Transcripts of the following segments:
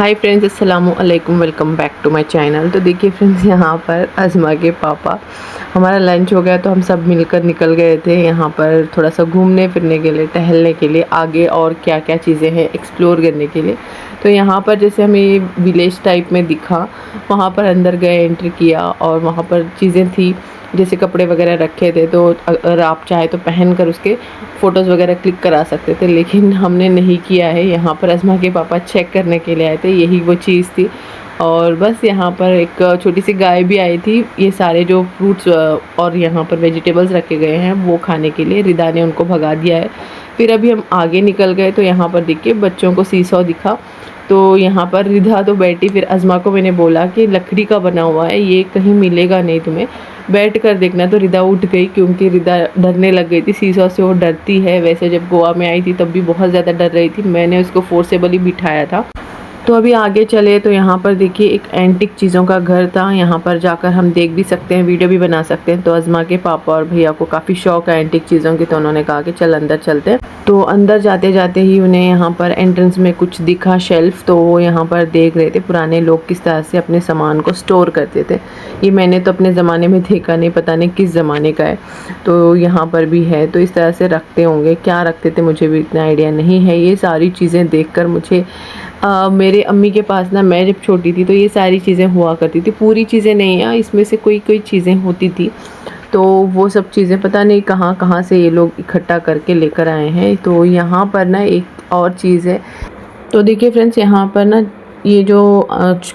हाय friends, अस्सलाम वालेकुम। Welcome back to my channel. तो देखिए फ्रेंड्स, यहाँ पर अज़मा के पापा, हमारा लंच हो गया तो हम सब मिलकर निकल गए थे यहाँ पर थोड़ा सा घूमने फिरने के लिए, टहलने के लिए, आगे और क्या क्या चीज़ें हैं एक्सप्लोर करने के लिए। तो यहाँ पर जैसे हमें ये विलेज टाइप में दिखा, वहाँ पर अंदर गए, एंट्री किया और वहाँ पर चीज़ें थी, जैसे कपड़े वगैरह रखे थे, तो अगर आप चाहे तो पहन कर उसके फ़ोटोज़ वगैरह क्लिक करा सकते थे, लेकिन हमने नहीं किया है। यहाँ पर अज़मा के पापा चेक करने के लिए आए थे, यही वो चीज़ थी। और बस यहाँ पर एक छोटी सी गाय भी आई थी। ये सारे जो फ्रूट्स और यहाँ पर वेजिटेबल्स रखे गए हैं वो खाने के लिए रिदा ने उनको भगा दिया है। फिर अभी हम आगे निकल गए तो यहाँ पर देखिए बच्चों को सीसॉ दिखा। तो यहाँ पर रिधा तो बैठी, फिर अज़मा को मैंने बोला कि लकड़ी का बना हुआ है, ये कहीं मिलेगा नहीं तुम्हें, बैठ कर देखना। तो रिधा उठ गई क्योंकि रिधा डरने लग गई थी, सीसॉ से वो डरती है। वैसे जब गोवा में आई थी तब भी बहुत ज़्यादा डर रही थी, मैंने उसको फोर्सेबली बिठाया था। तो अभी आगे चले तो यहाँ पर देखिए एक एंटिक चीज़ों का घर था। यहाँ पर जाकर हम देख भी सकते हैं, वीडियो भी बना सकते हैं। तो अज़मा के पापा और भैया को काफ़ी शौक है एंटिक चीज़ों की, तो उन्होंने कहा कि चल अंदर चलते हैं। तो अंदर जाते जाते ही उन्हें यहाँ पर एंट्रेंस में कुछ दिखा, शेल्फ़। तो वो यहाँ पर देख रहे थे पुराने लोग किस तरह से अपने सामान को स्टोर करते थे। ये मैंने तो अपने ज़माने में देखा नहीं, पता नहीं किस ज़माने का है। तो यहाँ पर भी है, तो इस तरह से रखते होंगे, क्या रखते थे मुझे भी इतना आइडिया नहीं है। ये सारी चीज़ें देखकर मुझे मेरे अम्मी के पास ना, मैं जब छोटी थी तो ये सारी चीज़ें हुआ करती थी। पूरी चीज़ें नहीं है, इसमें से कोई कोई चीज़ें होती थी। तो वो सब चीज़ें पता नहीं कहाँ कहाँ से ये लोग इकट्ठा करके लेकर आए हैं। तो यहाँ पर ना एक और चीज़ है। तो देखिए फ्रेंड्स, यहाँ पर ना ये जो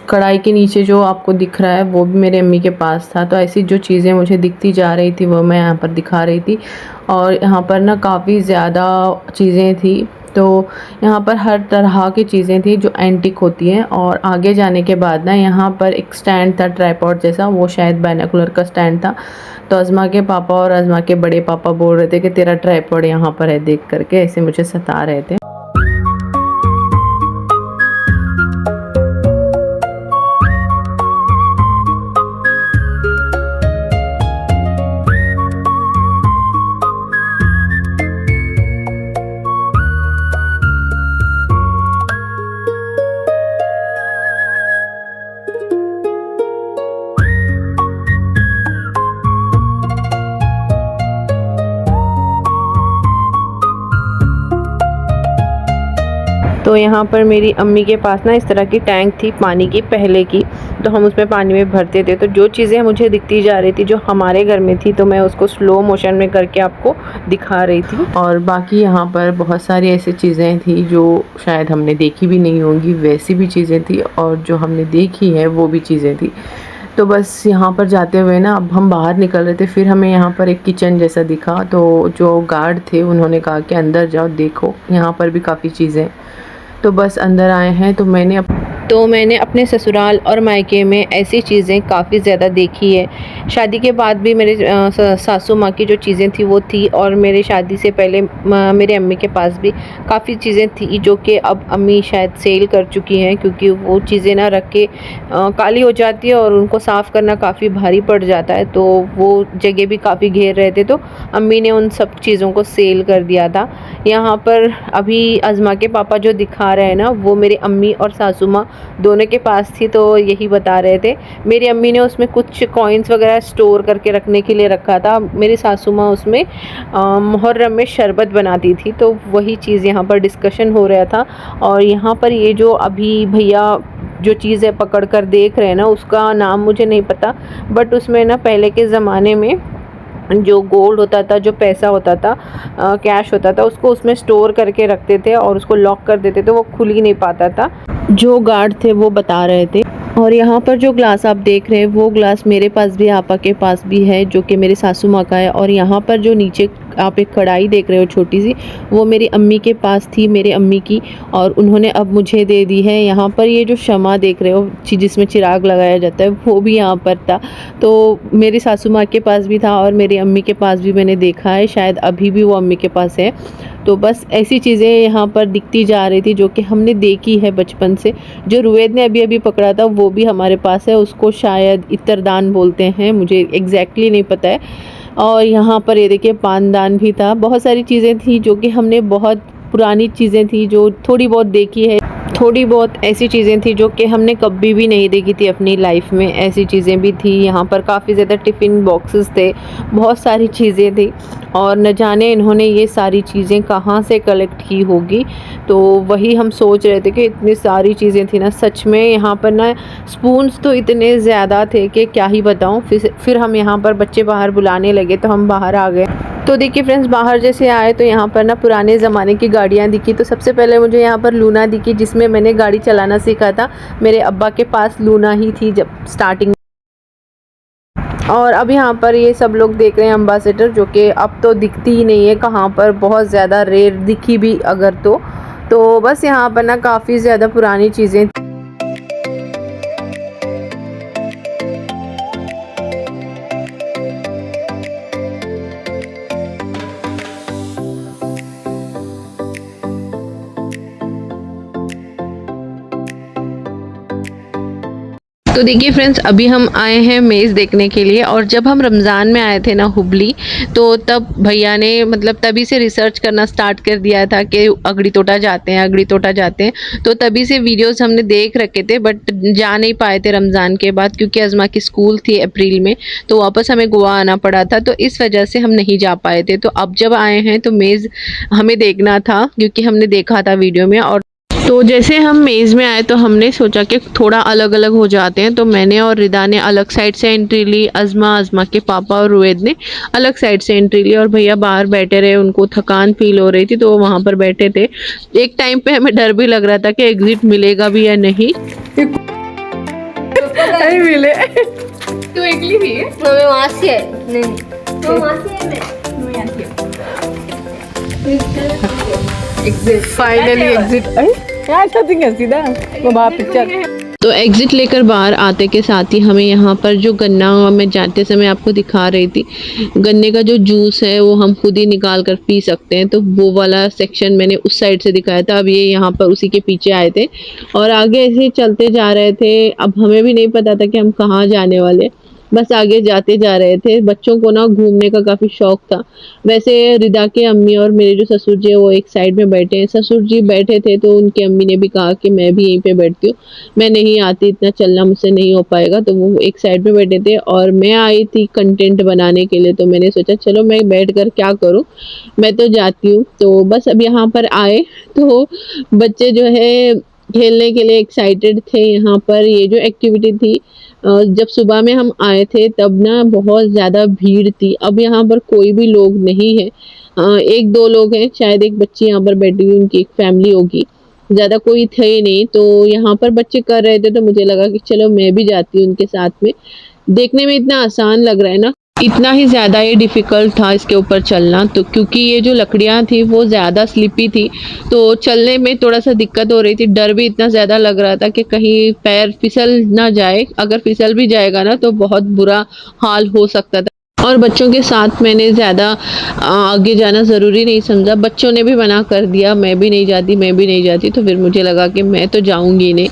कढ़ाई के नीचे जो आपको दिख रहा है वो भी मेरे अम्मी के पास था। तो ऐसी जो चीज़ें मुझे दिखती जा रही थी वो मैं यहाँ पर दिखा रही थी। और यहाँ पर ना काफ़ी ज़्यादा चीज़ें थी। तो यहाँ पर हर तरह की चीज़ें थी जो एंटिक होती हैं। और आगे जाने के बाद ना यहाँ पर एक स्टैंड था ट्राइपॉड जैसा, वो शायद बाइनोकुलर का स्टैंड था। तो अज़मा के पापा और अज़मा के बड़े पापा बोल रहे थे कि तेरा ट्राइपॉड यहाँ पर है, देख करके ऐसे मुझे सता रहे थे। तो यहाँ पर मेरी अम्मी के पास ना इस तरह की टैंक थी पानी की, पहले की। तो हम उसमें पानी में भरते थे। तो जो चीज़ें मुझे दिखती जा रही थी जो हमारे घर में थी, तो मैं उसको स्लो मोशन में करके आपको दिखा रही थी। और बाकी यहाँ पर बहुत सारी ऐसी चीज़ें थी जो शायद हमने देखी भी नहीं होंगी, वैसी भी चीज़ें थी, और जो हमने देखी है वो भी चीज़ें थी। तो बस यहाँ पर जाते हुए ना अब हम बाहर निकल रहे थे, फिर हमें यहाँ पर एक किचन जैसा दिखा। तो जो गार्ड थे उन्होंने कहा कि अंदर जाओ, देखो यहाँ पर भी काफ़ी चीज़ें। तो बस अंदर आए हैं। तो मैंने अपने ससुराल और मायके में ऐसी चीज़ें काफ़ी ज़्यादा देखी है। शादी के बाद भी मेरे सासू माँ की जो चीज़ें थी वो थी, और मेरे शादी से पहले मेरे अम्मी के पास भी काफ़ी चीज़ें थी जो कि अब अम्मी शायद सेल कर चुकी हैं, क्योंकि वो चीज़ें ना रख के काली हो जाती है और उनको साफ़ करना काफ़ी भारी पड़ जाता है। तो वो जगह भी काफ़ी घेर रहे थे, तो अम्मी ने उन सब चीज़ों को सेल कर दिया था। यहाँ पर अभी अज़मा के पापा जो दिखा रहे हैं ना, वो मेरी अम्मी और सासू माँ दोनों के पास थी। तो यही बता रहे थे, मेरी अम्मी ने उसमें कुछ कॉइन्स वगैरह स्टोर करके रखने के लिए रखा था। मेरी सासू माँ उसमें मुहर्रम में शरबत बनाती थी। तो वही चीज़ यहाँ पर डिस्कशन हो रहा था। और यहाँ पर ये जो अभी भैया जो चीज़ है पकड़ कर देख रहे हैं ना, उसका नाम मुझे नहीं पता, बट उसमें ना पहले के ज़माने में जो गोल्ड होता था, जो पैसा होता था, कैश होता था, उसको उसमें स्टोर करके रखते थे और उसको लॉक कर देते थे, वो खुल ही नहीं पाता था। जो गार्ड थे वो बता रहे थे। और यहाँ पर जो ग्लास आप देख रहे हैं वो ग्लास मेरे पास भी, आपा के पास भी है, जो कि मेरी सासू माँ का है। और यहाँ पर जो नीचे आप एक कढ़ाई देख रहे हो छोटी सी, वो मेरी अम्मी के पास थी, मेरे अम्मी की, और उन्होंने अब मुझे दे दी है। यहाँ पर ये जो शमा देख रहे हो जिसमें चिराग लगाया जाता है, वो भी यहाँ पर था। तो मेरी सासू माँ के पास भी था और मेरी अम्मी के पास भी मैंने देखा है, शायद अभी भी वो अम्मी के पास है। तो बस ऐसी चीज़ें यहाँ पर दिखती जा रही थी जो कि हमने देखी है बचपन से। जो रुवेद ने अभी अभी पकड़ा था वो भी हमारे पास है, उसको शायद इत्रदान बोलते हैं, मुझे एग्जैक्टली नहीं पता है। और यहाँ पर ये देखिए पानदान भी था, बहुत सारी चीज़ें थी जो कि हमने, बहुत पुरानी चीज़ें थी जो थोड़ी बहुत देखी है। थोड़ी बहुत ऐसी चीज़ें थी जो कि हमने कभी भी नहीं देखी थी अपनी लाइफ में, ऐसी चीज़ें भी थी। यहाँ पर काफ़ी ज़्यादा टिफ़िन बॉक्सेस थे, बहुत सारी चीज़ें थी और न जाने इन्होंने ये सारी चीज़ें कहाँ से कलेक्ट की होगी। तो वही हम सोच रहे थे कि इतनी सारी चीज़ें थी ना, सच में यहाँ पर ना स्पून्स तो इतने ज़्यादा थे कि क्या ही बताऊँ। फिर हम यहाँ पर बच्चे बाहर बुलाने लगे तो हम बाहर आ गए। तो देखिए फ्रेंड्स, बाहर जैसे आए तो यहाँ पर ना पुराने ज़माने की गाड़ियाँ दिखी। तो सबसे पहले मुझे यहाँ पर लूना दिखी, जिसमें मैंने गाड़ी चलाना सीखा था। मेरे अब्बा के पास लूना ही थी जब स्टार्टिंग। और अब यहाँ पर ये सब लोग देख रहे हैं अम्बासेडर, जो कि अब तो दिखती ही नहीं है कहाँ पर, बहुत ज़्यादा रेयर दिखी भी अगर तो बस यहाँ पर ना काफ़ी ज़्यादा पुरानी चीज़ें। तो देखिए फ्रेंड्स, अभी हम आए हैं मेज़ देखने के लिए। और जब हम रमज़ान में आए थे ना हुबली, तो तब भैया ने मतलब तभी से रिसर्च करना स्टार्ट कर दिया था कि अगड़ी तोटा जाते हैं, अगड़ी तोटा जाते हैं। तो तभी से वीडियोस हमने देख रखे थे, बट जा नहीं पाए थे रमज़ान के बाद, क्योंकि अज़मा की स्कूल थी अप्रैल में, तो वापस हमें गोवा आना पड़ा था, तो इस वजह से हम नहीं जा पाए थे। तो अब जब आए हैं तो मेज़ हमें देखना था, क्योंकि हमने देखा था वीडियो में। और तो जैसे हम मेज़ में आए तो हमने सोचा कि थोड़ा अलग अलग हो जाते हैं, तो मैंने और रिदा ने अलग साइड से एंट्री ली, अज़मा के पापा और रुवेद ने अलग साइड से एंट्री ली, और भैया बाहर बैठे रहे, उनको थकान फील हो रही थी तो वो वहाँ पर बैठे थे। एक टाइम पे हमें डर भी लग रहा था कि एग्जिट मिलेगा भी या नहीं। नहीं मिले। तू एकली भी है? मैं वहाँ से है। नहीं तो वहाँ से है, मैं यहाँ से एग्जिट फाइनली एग्जिट। ऐसा थिंग है सीधा वो बाहर पिक्चर। तो एग्ज़िट लेकर बाहर आते के साथ ही हमें यहाँ पर जो गन्ना मैं जाते समय आपको दिखा रही थी, गन्ने का जो जूस है वो हम खुद ही निकाल कर पी सकते हैं, तो वो वाला सेक्शन मैंने उस साइड से दिखाया था। अब ये यहाँ पर उसी के पीछे आए थे और आगे ऐसे चलते जा रहे थे। अब हमें भी नहीं पता था कि हम कहाँ जाने वाले, बस आगे जाते जा रहे थे। बच्चों को ना घूमने का काफ़ी शौक था। वैसे रिदा के अम्मी और मेरे जो ससुर जी वो एक साइड में बैठे हैं। ससुर जी बैठे थे तो उनकी अम्मी ने भी कहा कि मैं भी यहीं पे बैठती हूँ, मैं नहीं आती, इतना चलना मुझसे नहीं हो पाएगा, तो वो एक साइड में बैठे थे। और मैं आई थी कंटेंट बनाने के लिए, तो मैंने सोचा चलो मैं बैठ कर क्या करूँ, मैं तो जाती हूँ। तो बस अब यहाँ पर आए तो बच्चे जो है खेलने के लिए एक्साइटेड थे। यहाँ पर ये जो एक्टिविटी थी, जब सुबह में हम आए थे तब ना बहुत ज़्यादा भीड़ थी। अब यहाँ पर कोई भी लोग नहीं है, एक दो लोग हैं, शायद एक बच्ची यहाँ पर बैठी हुई, उनकी एक फैमिली होगी, ज़्यादा कोई थे ही नहीं। तो यहाँ पर बच्चे कर रहे थे तो मुझे लगा कि चलो मैं भी जाती हूँ उनके साथ में। देखने में इतना आसान लग रहा है ना, इतना ही ज़्यादा ये डिफ़िकल्ट था इसके ऊपर चलना। तो क्योंकि ये जो लकड़ियाँ थी वो ज़्यादा स्लिपी थी, तो चलने में थोड़ा सा दिक्कत हो रही थी। डर भी इतना ज़्यादा लग रहा था कि कहीं पैर फिसल ना जाए, अगर फिसल भी जाएगा ना तो बहुत बुरा हाल हो सकता था। और बच्चों के साथ मैंने ज़्यादा आगे जाना ज़रूरी नहीं समझा, बच्चों ने भी मना कर दिया मैं भी नहीं जाती, मैं भी नहीं जाती। तो फिर मुझे लगा कि मैं तो जाऊंगी नहीं।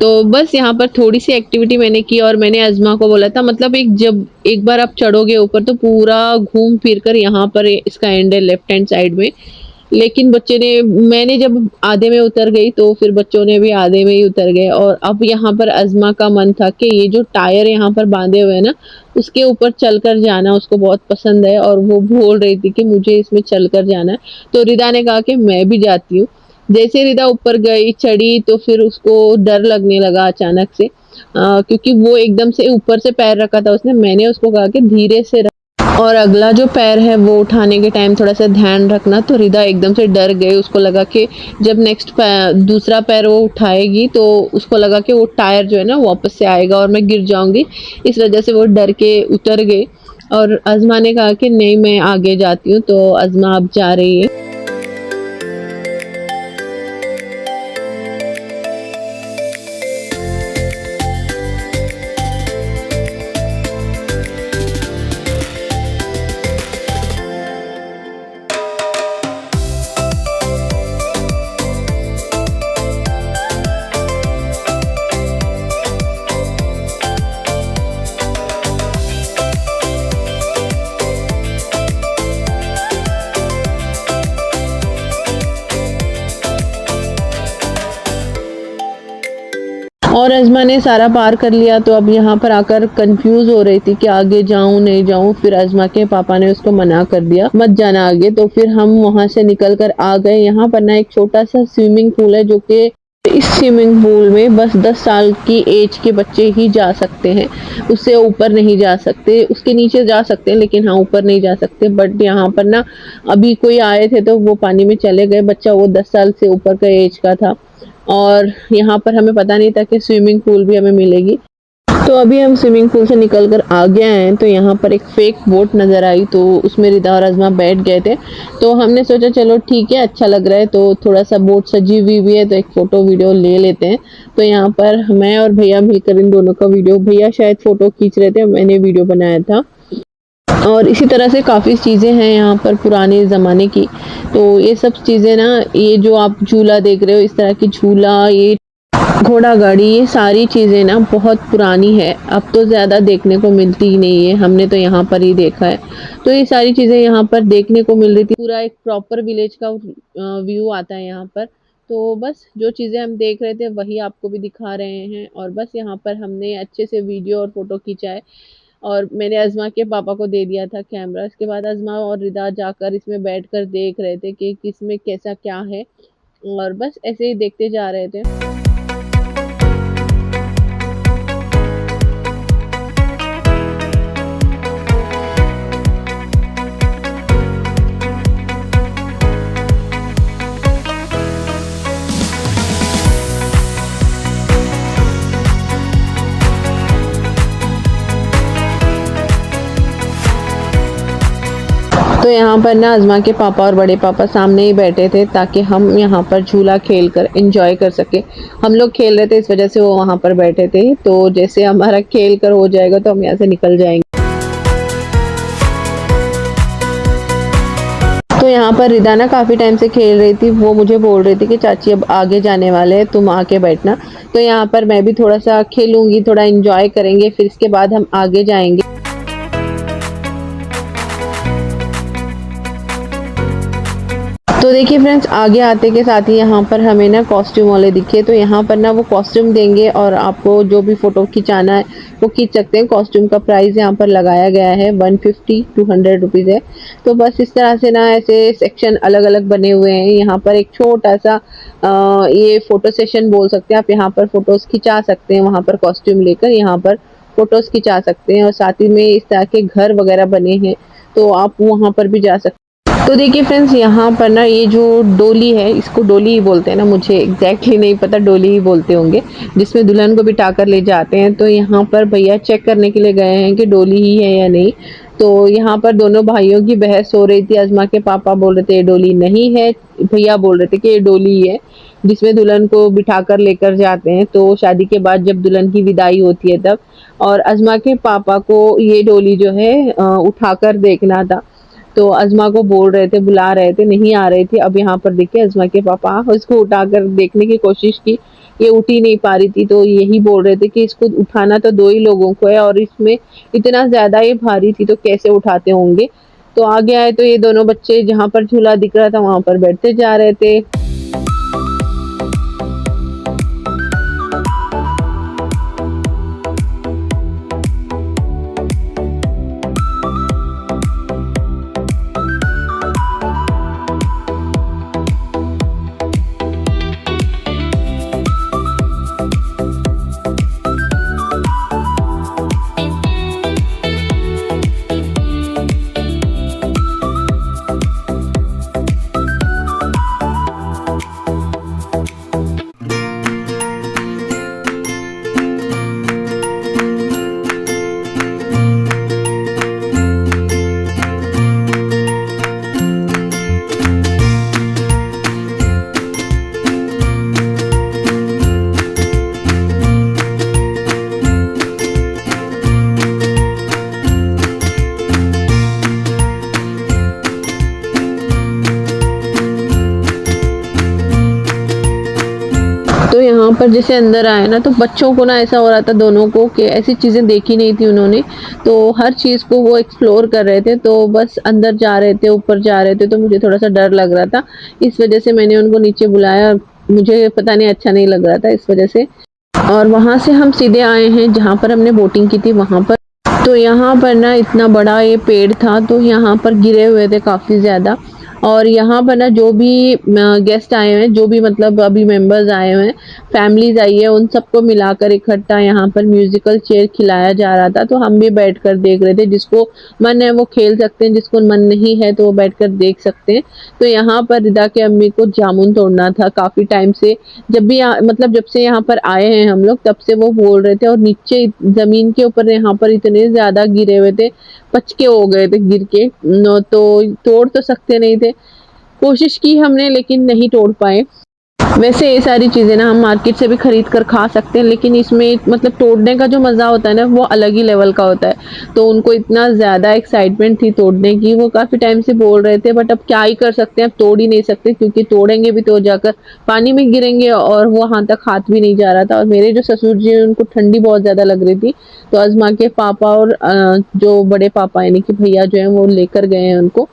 तो बस यहाँ पर थोड़ी सी एक्टिविटी मैंने की और मैंने अज़मा को बोला था, मतलब जब एक बार आप चढ़ोगे ऊपर तो पूरा घूम फिर कर यहाँ पर इसका एंड है लेफ्ट हैंड साइड में। लेकिन मैंने जब आधे में उतर गई तो फिर बच्चों ने भी आधे में ही उतर गए। और अब यहाँ पर अज़मा का मन था कि ये जो टायर यहाँ पर बांधे हुए हैं ना, उसके ऊपर चलकर जाना उसको बहुत पसंद है, और वो बोल रही थी कि मुझे इसमें चलकर जाना है। तो रिदा ने कहा कि मैं भी जाती हूँ। जैसे रिदा ऊपर गई चढ़ी तो फिर उसको डर लगने लगा अचानक से, क्योंकि वो एकदम से ऊपर से पैर रखा था उसने। मैंने उसको कहा कि धीरे से और अगला जो पैर है वो उठाने के टाइम थोड़ा सा ध्यान रखना। तो रिदा एकदम से डर गई, उसको लगा कि जब नेक्स्ट दूसरा पैर वो उठाएगी तो उसको लगा कि वो टायर जो है ना वापस से आएगा और मैं गिर जाऊंगी, इस वजह से वो डर के उतर गई। और अज़मा ने कहा कि नहीं मैं आगे जाती हूँ, तो अज़मा अब जा रही है। अज़मा ने सारा पार कर लिया, तो अब यहाँ पर आकर कंफ्यूज हो रही थी कि आगे जाऊं नहीं जाऊं। फिर अज़मा के पापा ने उसको मना कर दिया, मत जाना आगे। तो फिर हम वहां से निकल कर आ गए। यहाँ पर ना एक छोटा सा स्विमिंग पूल है, जो कि इस स्विमिंग पूल में बस 10 साल की एज के बच्चे ही जा सकते हैं, उससे ऊपर नहीं जा सकते। उसके नीचे जा सकते हैं, लेकिन हाँ ऊपर नहीं जा सकते। बट यहाँ पर ना अभी कोई आए थे तो वो पानी में चले गए। बच्चा वो 10 साल से ऊपर का एज का था, और यहाँ पर हमें पता नहीं था कि स्विमिंग पूल भी हमें मिलेगी। तो अभी हम स्विमिंग पूल से निकल कर आ गए हैं, तो यहाँ पर एक फेक बोट नज़र आई, तो उसमें रिदा और अज़मा बैठ गए थे। तो हमने सोचा चलो ठीक है, अच्छा लग रहा है, तो थोड़ा सा बोट सजी हुई भी है, तो एक फ़ोटो वीडियो ले लेते हैं। तो यहाँ पर मैं और भैया मिलकर इन दोनों का वीडियो, भैया शायद फ़ोटो खींच रहे थे, मैंने वीडियो बनाया था। और इसी तरह से काफ़ी चीज़ें हैं यहाँ पर पुराने ज़माने की। तो ये सब चीज़ें ना, ये जो आप झूला देख रहे हो, इस तरह की झूला, ये घोड़ा गाड़ी, ये सारी चीज़ें ना बहुत पुरानी है, अब तो ज़्यादा देखने को मिलती ही नहीं है। हमने तो यहाँ पर ही देखा है। तो ये सारी चीज़ें यहाँ पर देखने को मिल रही थी। पूरा एक प्रॉपर विलेज का व्यू आता है यहाँ पर। तो बस जो चीज़ें हम देख रहे थे वही आपको भी दिखा रहे हैं। और बस यहाँ पर हमने अच्छे से वीडियो और फ़ोटो खींचा है, और मैंने अज़मा के पापा को दे दिया था कैमरा। इसके बाद अज़मा और रिदा जाकर इसमें बैठकर देख रहे थे कि किसमें कैसा क्या है, और बस ऐसे ही देखते जा रहे थे। तो यहाँ पर ना अज़मा के पापा और बड़े पापा सामने ही बैठे थे, ताकि हम यहाँ पर झूला खेल कर एंजॉय कर सके। हम लोग खेल रहे थे, इस वजह से वो वहाँ पर बैठे थे। तो जैसे हमारा खेल कर हो जाएगा तो हम यहाँ से निकल जाएंगे। तो यहाँ पर रिदा ना काफ़ी टाइम से खेल रही थी। वो मुझे बोल रही थी कि चाची अब आगे जाने वाले हैं, तुम आके बैठना। तो यहाँ पर मैं भी थोड़ा सा खेलूँगी, थोड़ा एंजॉय करेंगे, फिर इसके बाद हम आगे जाएंगे। तो देखिए फ्रेंड्स, आगे आते के साथ ही यहाँ पर हमें ना कॉस्ट्यूम वाले दिखे। तो यहाँ पर ना वो कॉस्ट्यूम देंगे, और आपको जो भी फ़ोटो खिंचाना है वो खींच सकते हैं। कॉस्ट्यूम का प्राइस यहाँ पर लगाया गया है 150 to 100 रुपीज़ है। तो बस इस तरह से ना ऐसे सेक्शन अलग अलग बने हुए हैं। यहाँ पर एक छोटा सा ये फ़ोटो सेशन बोल सकते हैं। आप यहाँ पर फ़ोटोज़ खिंचा सकते हैं, वहाँ पर कॉस्ट्यूम लेकर यहाँ पर फ़ोटोज़ खिंचा सकते हैं। और साथ ही में इस तरह के घर वगैरह बने हैं, तो आप वहाँ पर भी जा सकते हैं। तो देखिए फ्रेंड्स, यहाँ पर ना ये जो डोली है, इसको डोली ही बोलते हैं ना, मुझे एग्जैक्टली नहीं पता, डोली ही बोलते होंगे, जिसमें दुल्हन को बिठा कर ले जाते हैं। तो यहाँ पर भैया चेक करने के लिए गए हैं कि डोली ही है या नहीं। तो यहाँ पर दोनों भाइयों की बहस हो रही थी। अज़मा के पापा बोल रहे थे ये डोली नहीं है, भैया बोल रहे थे कि ये डोली है जिसमें दुल्हन को बिठा कर लेकर जाते हैं। तो शादी के बाद जब दुल्हन की विदाई होती है तब, और अज़मा के पापा को ये डोली जो है उठाकर देखना था। तो अज़मा को बोल रहे थे, बुला रहे थे, नहीं आ रही थी। अब यहाँ पर देखिए अज़मा के पापा उसको उठाकर देखने की कोशिश की, ये उठ ही नहीं पा रही थी। तो यही बोल रहे थे कि इसको उठाना तो 2 ही लोगों को है, और इसमें इतना ज़्यादा ये भारी थी तो कैसे उठाते होंगे। तो आगे आए तो ये दोनों बच्चे जहाँ पर झूला दिख रहा था वहाँ पर बैठते जा रहे थे। तो यहाँ पर जैसे अंदर आए ना, तो बच्चों को ना ऐसा हो रहा था दोनों को कि ऐसी चीज़ें देखी नहीं थी उन्होंने, तो हर चीज़ को वो एक्सप्लोर कर रहे थे। तो बस अंदर जा रहे थे, ऊपर जा रहे थे, तो मुझे थोड़ा सा डर लग रहा था। इस वजह से मैंने उनको नीचे बुलाया, मुझे पता नहीं अच्छा नहीं लग रहा था इस वजह से। और वहाँ से हम सीधे आए हैं जहाँ पर हमने बोटिंग की थी वहाँ पर। तो यहाँ पर ना इतना बड़ा ये पेड़ था, तो यहाँ पर गिरे हुए थे काफ़ी ज़्यादा। और यहाँ पर ना जो भी गेस्ट आए हुए हैं, जो भी मतलब अभी मेंबर्स आए हुए हैं, फैमिलीज आई है, उन सबको मिलाकर इकट्ठा यहाँ पर म्यूजिकल चेयर खिलाया जा रहा था। तो हम भी बैठकर देख रहे थे, जिसको मन है वो खेल सकते हैं, जिसको मन नहीं है तो वो बैठकर देख सकते हैं। तो यहाँ पर रिदा के अम्मी को जामुन तोड़ना था काफ़ी टाइम से, जब भी मतलब जब से यहाँ पर आए हैं हम लोग तब से वो बोल रहे थे। और नीचे ज़मीन के ऊपर यहाँ पर इतने ज़्यादा गिरे हुए थे, पचके हो गए थे गिर के, तो तोड़ तो सकते नहीं थे। कोशिश की हमने लेकिन नहीं तोड़ पाए। वैसे ये सारी चीज़ें ना हम मार्केट से भी खरीद कर खा सकते हैं, लेकिन इसमें मतलब तोड़ने का जो मज़ा होता है ना वो अलग ही लेवल का होता है। तो उनको इतना ज़्यादा एक्साइटमेंट थी तोड़ने की, वो काफ़ी टाइम से बोल रहे थे, बट अब क्या ही कर सकते हैं, अब तोड़ ही नहीं सकते, क्योंकि तोड़ेंगे भी तो जाकर पानी में गिरेंगे और वो वहाँ तक हाथ भी नहीं जा रहा था। और मेरे जो ससुर जी हैं उनको ठंडी बहुत ज़्यादा लग रही थी, तो अज़मा के पापा और जो बड़े पापा यानी कि भैया जो हैं वो लेकर गए हैं उनको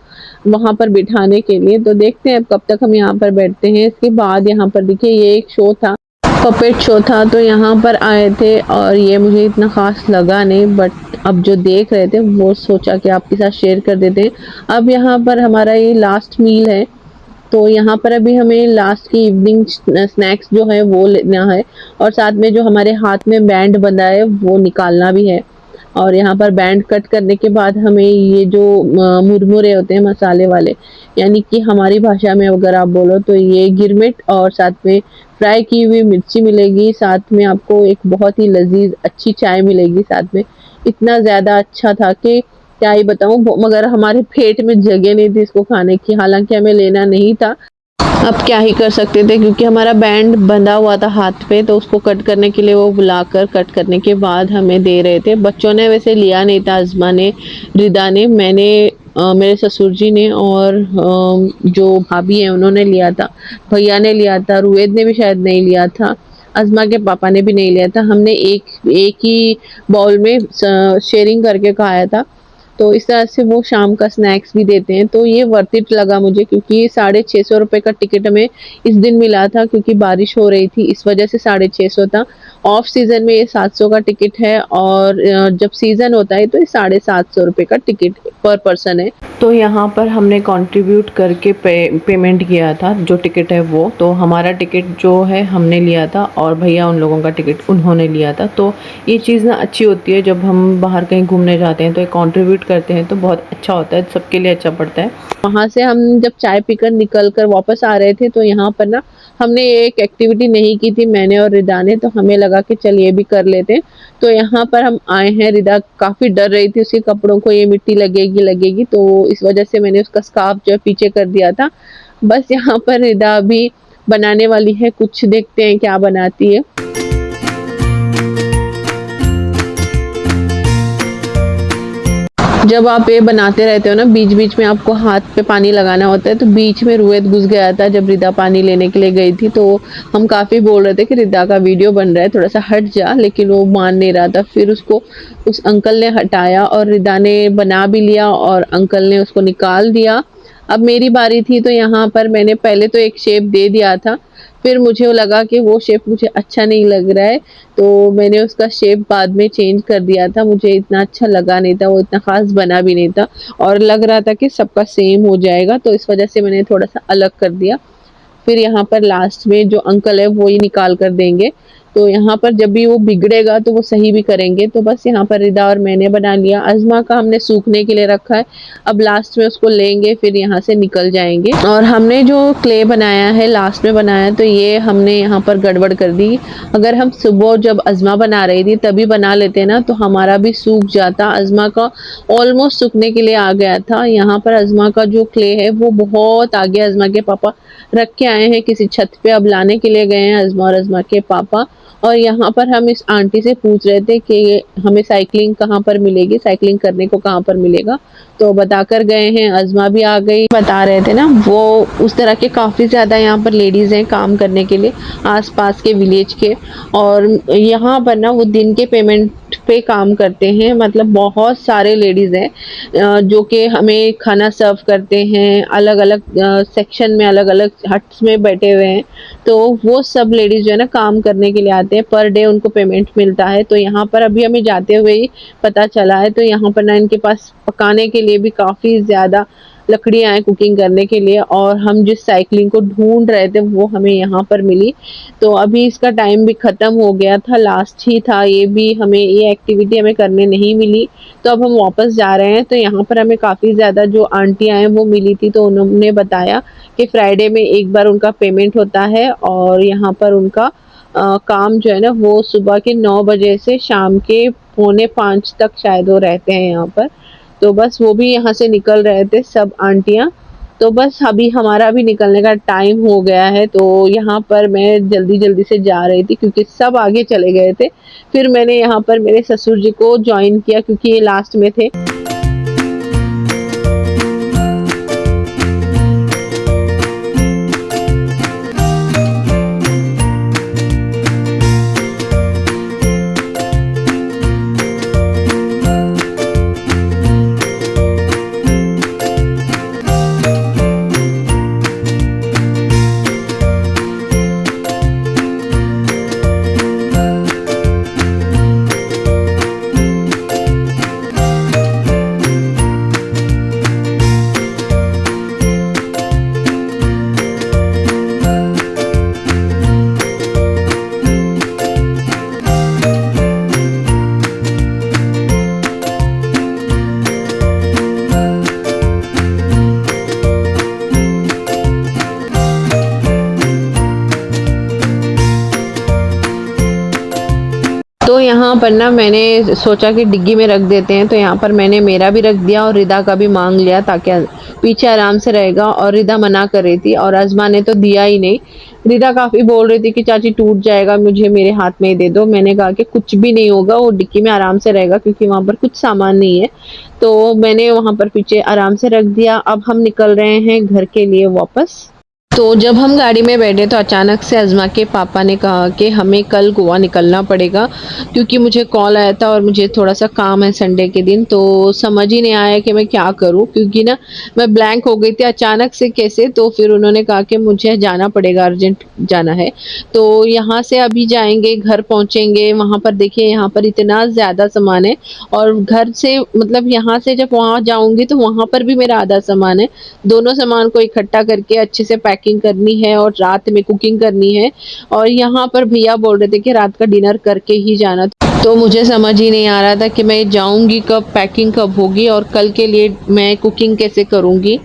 वहाँ पर बिठाने के लिए। तो देखते हैं अब कब तक हम यहाँ पर बैठते हैं। इसके बाद यहाँ पर देखिए ये एक शो था, पपेट शो था, तो यहाँ पर आए थे और ये मुझे इतना ख़ास लगा नहीं, बट अब जो देख रहे थे वो सोचा कि आपके साथ शेयर कर देते हैं। अब यहाँ पर हमारा ये लास्ट मील है, तो यहाँ पर अभी हमें लास्ट की इवनिंग स्नैक्स जो है वो लेना है, और साथ में जो हमारे हाथ में बैंड बंधा है वो निकालना भी है। और यहाँ पर बैंड कट करने के बाद हमें ये जो मुरमुरे होते हैं मसाले वाले, यानी कि हमारी भाषा में अगर आप बोलो तो ये गिरमिट, और साथ में फ्राई की हुई मिर्ची मिलेगी, साथ में आपको एक बहुत ही लजीज अच्छी चाय मिलेगी साथ में। इतना ज़्यादा अच्छा था कि क्या ही बताऊँ, मगर हमारे पेट में जगह नहीं थी इसको खाने की। हालांकि हमें लेना नहीं था, अब क्या ही कर सकते थे, क्योंकि हमारा बैंड बंधा हुआ था हाथ पे, तो उसको कट करने के लिए वो बुलाकर कट करने के बाद हमें दे रहे थे। बच्चों ने वैसे लिया नहीं था, अज़मा ने, रिदा ने, मैंने, मेरे ससुर जी ने, और जो भाभी हैं उन्होंने लिया था, भैया ने लिया था, रुवेद ने भी शायद नहीं लिया था, अज़मा के पापा ने भी नहीं लिया था। हमने एक ही बाउल में शेयरिंग करके खाया था। तो इस तरह से वो शाम का स्नैक्स भी देते हैं। तो ये वर्थ इट लगा मुझे, क्योंकि 650 रुपये का टिकट हमें इस दिन मिला था, क्योंकि बारिश हो रही थी इस वजह से 650 था। ऑफ सीज़न में ये 700 का टिकट है, और जब सीज़न होता है तो ये 750 रुपये का टिकट पर पर्सन है। तो यहाँ पर हमने कंट्रीब्यूट करके पेमेंट किया था जो टिकट है वो। तो हमारा टिकट जो है हमने लिया था, और भैया उन लोगों का टिकट उन्होंने लिया था। तो ये चीज़ ना अच्छी होती है, जब हम बाहर कहीं घूमने जाते हैं तो कंट्रीब्यूट करते हैं तो बहुत अच्छा होता है, सबके लिए अच्छा पड़ता है। वहाँ से हम जब चाय पीकर निकल कर वापस आ रहे थे, तो यहाँ पर ना हमने एक एक्टिविटी नहीं की थी मैंने और रिदा ने, तो हमें लगा कि चल ये भी कर लेते हैं। तो यहाँ पर हम आए हैं, रिदा काफ़ी डर रही थी, उसके कपड़ों को ये मिट्टी लगेगी, तो इस वजह से मैंने उसका स्कार्फ जो है पीछे कर दिया था। बस यहाँ पर रिदा अभी बनाने वाली है कुछ, देखते हैं क्या बनाती है। जब आप ये बनाते रहते हो ना, बीच बीच में आपको हाथ पे पानी लगाना होता है, तो बीच में रुवेद घुस गया था जब रिदा पानी लेने के लिए गई थी। तो हम काफ़ी बोल रहे थे कि रिदा का वीडियो बन रहा है, थोड़ा सा हट जा, लेकिन वो मान नहीं रहा था। फिर उसको उस अंकल ने हटाया और रिदा ने बना भी लिया और अंकल ने उसको निकाल दिया। अब मेरी बारी थी, तो यहाँ पर मैंने पहले तो एक शेप दे दिया था, फिर मुझे लगा कि वो शेप मुझे अच्छा नहीं लग रहा है, तो मैंने उसका शेप बाद में चेंज कर दिया था। मुझे इतना अच्छा लगा नहीं था, वो इतना ख़ास बना भी नहीं था, और लग रहा था कि सबका सेम हो जाएगा, तो इस वजह से मैंने थोड़ा सा अलग कर दिया। फिर यहाँ पर लास्ट में जो अंकल है वो ही निकाल कर देंगे, तो यहाँ पर जब भी वो बिगड़ेगा तो वो सही भी करेंगे। तो बस यहाँ पर रिदा और मैंने बना लिया। अज़मा का हमने सूखने के लिए रखा है, अब लास्ट में उसको लेंगे, फिर यहाँ से निकल जाएंगे। और हमने जो क्ले बनाया है लास्ट में बनाया, तो ये हमने यहाँ पर गड़बड़ कर दी। अगर हम सुबह जब अज़मा बना रही थी तभी बना लेते ना, तो हमारा भी सूख जाता। अज़मा का ऑलमोस्ट सूखने के लिए आ गया था। यहाँ पर अज़मा का जो क्ले है वो बहुत आगे अज़मा के पापा रख के आए हैं किसी छत पे, अब लाने के लिए गए हैं अज़मा और अज़मा के पापा। और यहाँ पर हम इस आंटी से पूछ रहे थे कि हमें साइकिलिंग कहाँ पर मिलेगी, साइकिलिंग करने को कहाँ पर मिलेगा, तो बताकर गए हैं। अज़मा भी आ गई, बता रहे थे ना वो, उस तरह के काफ़ी ज़्यादा यहाँ पर लेडीज़ हैं काम करने के लिए आसपास के विलेज के। और यहाँ पर ना वो दिन के पेमेंट शिफ्ट पे काम करते हैं, मतलब बहुत सारे लेडीज़ हैं जो कि हमें खाना सर्व करते हैं, अलग अलग सेक्शन में, अलग अलग हट्स में बैठे हुए हैं। तो वो सब लेडीज़ जो है ना काम करने के लिए आते हैं, पर डे उनको पेमेंट मिलता है। तो यहाँ पर अभी हमें जाते हुए ही पता चला है, तो यहाँ पर ना इनके पास पकाने के लिए भी काफ़ी ज़्यादा लकड़ियाँ हैं कुकिंग करने के लिए, और हम जिस साइकिलिंग को ढूंढ रहे थे वो हमें यहाँ पर मिली। तो अभी इसका टाइम भी ख़त्म हो गया था, लास्ट ही था ये भी, हमें ये एक्टिविटी हमें करने नहीं मिली। तो अब हम वापस जा रहे हैं। तो यहाँ पर हमें काफ़ी ज़्यादा जो आंटियाँ हैं वो मिली थी, तो उन्होंने बताया कि फ्राइडे में एक बार उनका पेमेंट होता है, और यहाँ पर उनका काम जो है ना वो सुबह के 9 बजे से शाम के पौने 5 तक शायद वो रहते हैं यहाँ पर। तो बस वो भी यहाँ से निकल रहे थे सब आंटियाँ। तो बस अभी हमारा भी निकलने का टाइम हो गया है, तो यहाँ पर मैं जल्दी-जल्दी से जा रही थी क्योंकि सब आगे चले गए थे। फिर मैंने यहाँ पर मेरे ससुर जी को जॉइन किया क्योंकि ये लास्ट में थे। तो यहाँ पर ना मैंने सोचा कि डिग्गी में रख देते हैं, तो यहाँ पर मैंने मेरा भी रख दिया और रिदा का भी मांग लिया ताकि पीछे आराम से रहेगा। और रिदा मना कर रही थी और अज़मा ने तो दिया ही नहीं। रिदा काफ़ी बोल रही थी कि चाची टूट जाएगा, मुझे मेरे हाथ में ही दे दो। मैंने कहा कि कुछ भी नहीं होगा, वो डिक्की में आराम से रहेगा क्योंकि वहाँ पर कुछ सामान नहीं है। तो मैंने वहाँ पर पीछे आराम से रख दिया। अब हम निकल रहे हैं घर के लिए वापस। तो जब हम गाड़ी में बैठे तो अचानक से अज़मा के पापा ने कहा कि हमें कल गोवा निकलना पड़ेगा, क्योंकि मुझे कॉल आया था और मुझे थोड़ा सा काम है संडे के दिन। तो समझ ही नहीं आया कि मैं क्या करूं, क्योंकि ना मैं ब्लैंक हो गई थी अचानक से कैसे। तो फिर उन्होंने कहा कि मुझे जाना पड़ेगा, अर्जेंट जाना है। तो यहाँ से अभी जाएंगे, घर पहुँचेंगे, वहाँ पर देखिए यहाँ पर इतना ज़्यादा सामान है, और घर से मतलब यहाँ से जब वहाँ जाऊँगी तो वहाँ पर भी मेरा आधा सामान है। दोनों सामान को इकट्ठा करके अच्छे से पैकिंग करनी है और रात में कुकिंग करनी है। और यहाँ पर भैया बोल रहे थे कि रात का डिनर करके ही जाना, तो मुझे समझ ही नहीं आ रहा था कि मैं जाऊंगी कब, पैकिंग कब होगी और कल के लिए मैं कुकिंग कैसे करूंगी।